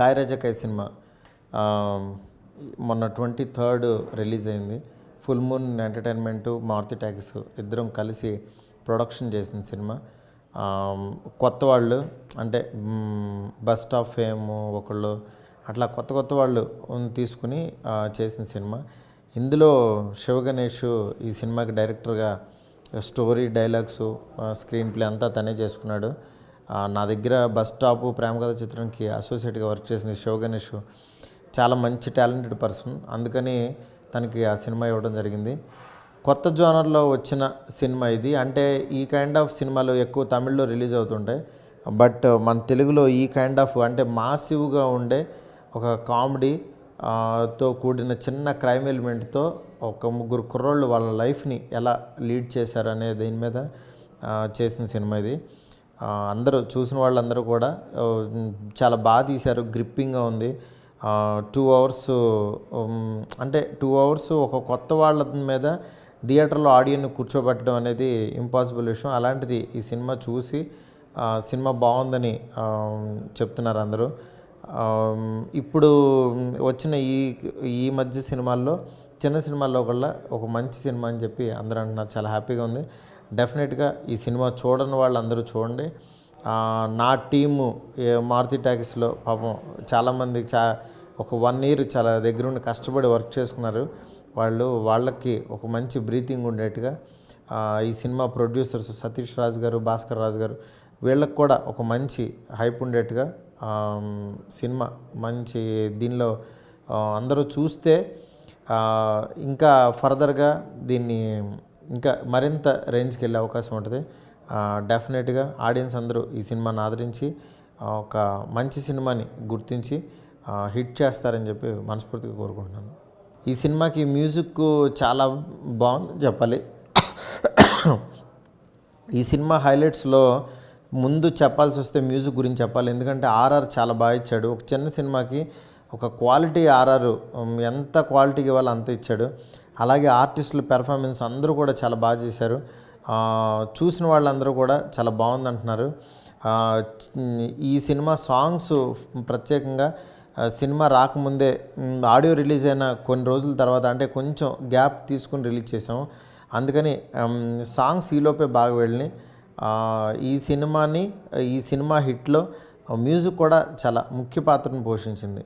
కాయ్ రాజా కాయ్ cinema మొన్న 23rd release అయింది. Full moon entertainment, Maruti talkies ఇద్దరం కలిసి ప్రొడక్షన్ చేసిన సినిమా. కొత్త వాళ్ళు అంటే బస్ స్టాప్ ఫేమ్ ఒకళ్ళు అట్లా కొత్త వాళ్ళు తీసుకుని చేసిన సినిమా. ఇందులో శివగణేష్ ఈ సినిమాకి డైరెక్టర్గా స్టోరీ, డైలాగ్స్, స్క్రీన్ ప్లే అంతా తనే చేసుకున్నాడు. నా దగ్గర బస్ స్టాపు, ప్రేమ కథ చిత్రానికి అసోసియేట్గా వర్క్ చేసిన శివగణేష్ చాలా మంచి టాలెంటెడ్ పర్సన్. అందుకని తనకి ఆ సినిమా ఇవ్వడం జరిగింది. కొత్త జోనర్లో వచ్చిన సినిమా ఇది. అంటే ఈ కైండ్ ఆఫ్ సినిమాలు ఎక్కువ తమిళ్లో రిలీజ్ అవుతుంటాయి. బట్ మన తెలుగులో ఈ కైండ్ ఆఫ్ అంటే మాసివ్గా ఉండే ఒక కామెడీ తో కూడిన చిన్న క్రైమ్ ఎలిమెంట్తో ఒక ముగ్గురు కుర్రోళ్ళు వాళ్ళ లైఫ్ని ఎలా లీడ్ చేశారు అనే దీని మీద చేసిన సినిమా ఇది. అందరూ చూసిన వాళ్ళందరూ కూడా చాలా బాగా తీశారు, గ్రిప్పింగ్గా ఉంది. 2 hours అంటే 2 hours ఒక కొత్త వాళ్ళ మీద థియేటర్లో ఆడియన్ను కూర్చోబెట్టడం అనేది ఇంపాసిబుల్ విషయం. అలాంటిది ఈ సినిమా చూసి సినిమా బాగుందని చెప్తున్నారు అందరూ. ఇప్పుడు వచ్చిన ఈ మధ్య సినిమాల్లో చిన్న సినిమాల్లో కల్లా ఒక మంచి సినిమా అని చెప్పి అందరూ అంటున్నారు. చాలా హ్యాపీగా ఉంది. డెఫినెట్గా ఈ సినిమా చూడని వాళ్ళు అందరూ చూడండి. నా టీము మారుతి టాకీస్లో పాపం చాలామంది ఒక 1 year చాలా దగ్గరుండి కష్టపడి వర్క్ చేసుకున్నారు. వాళ్ళకి ఒక మంచి బ్రీతింగ్ ఉండేట్టుగా ఈ సినిమా ప్రొడ్యూసర్స్ సతీష్ రాజ్ గారు, భాస్కర్ రాజ్ గారు వీళ్ళకి కూడా ఒక మంచి హైప్ ఉండేట్టుగా సినిమా మంచి దీనిలో అందరూ చూస్తే ఇంకా ఫర్దర్గా దీన్ని ఇంకా మరింత రేంజ్కి వెళ్ళే అవకాశం ఉంటుంది. డెఫినెట్గా ఆడియన్స్ అందరూ ఈ సినిమాని ఆదరించి ఒక మంచి సినిమాని గుర్తించి హిట్ చేస్తారని చెప్పి మనస్ఫూర్తిగా కోరుకుంటున్నాను. ఈ సినిమాకి మ్యూజిక్ చాలా బాగుందని చెప్పాలి. ఈ సినిమా హైలైట్స్లో ముందు చెప్పాల్సి వస్తే మ్యూజిక్ గురించి చెప్పాలి. ఎందుకంటే ఆర్ఆర్ చాలా బాగా ఇచ్చాడు. ఒక చిన్న సినిమాకి ఒక క్వాలిటీ ఆర్ఆర్ ఎంత క్వాలిటీకి ఇవ్వాలో అంత ఇచ్చాడు. అలాగే ఆర్టిస్టుల పెర్ఫార్మెన్స్ అందరూ కూడా చాలా బాగా చేశారు. చూసిన వాళ్ళందరూ కూడా చాలా బాగుంది అంటున్నారు. ఈ సినిమా సాంగ్స్ ప్రత్యేకంగా సినిమా రాకముందే ఆడియో రిలీజ్ అయిన కొన్ని రోజుల తర్వాత అంటే కొంచెం గ్యాప్ తీసుకుని రిలీజ్ చేసాము. అందుకని సాంగ్స్ ఈలోపే బాగా వెళ్ళినాయి. ఈ సినిమా హిట్లో మ్యూజిక్ కూడా చాలా ముఖ్య పాత్రను పోషించింది.